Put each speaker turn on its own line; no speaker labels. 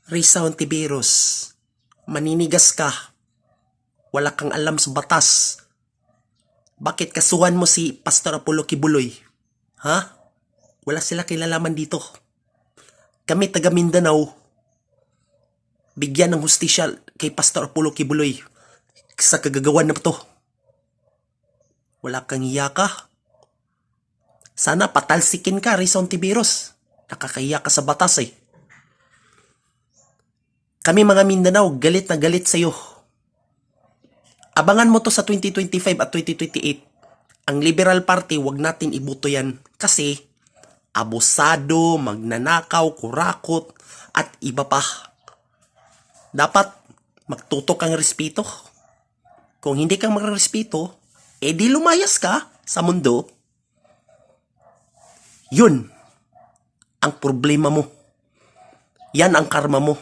Risa Hontiveros, maninigas ka. Wala kang alam sa batas. Bakit kasuhan mo si Pastor Apollo Kibuloy? Ha? Wala sila kilalaman dito. Kami taga Mindanao, bigyan ng hustisya kay Pastor Apollo Kibuloy sa kagagawan na to. Wala kang hiya ka. Sana patalsikin ka, Risa Hontiveros. Nakakahiya ka sa batas eh. Kami mga Mindanao, galit na galit sa'yo. Abangan mo to sa 2025 at 2028. Ang Liberal Party, wag natin iboto yan. Kasi, abusado, magnanakaw, kurakot, at iba pa. Dapat, magtutok kang respeto. Kung hindi kang magrespeto, di lumayas ka sa mundo. Yun ang problema mo. Yan ang karma mo.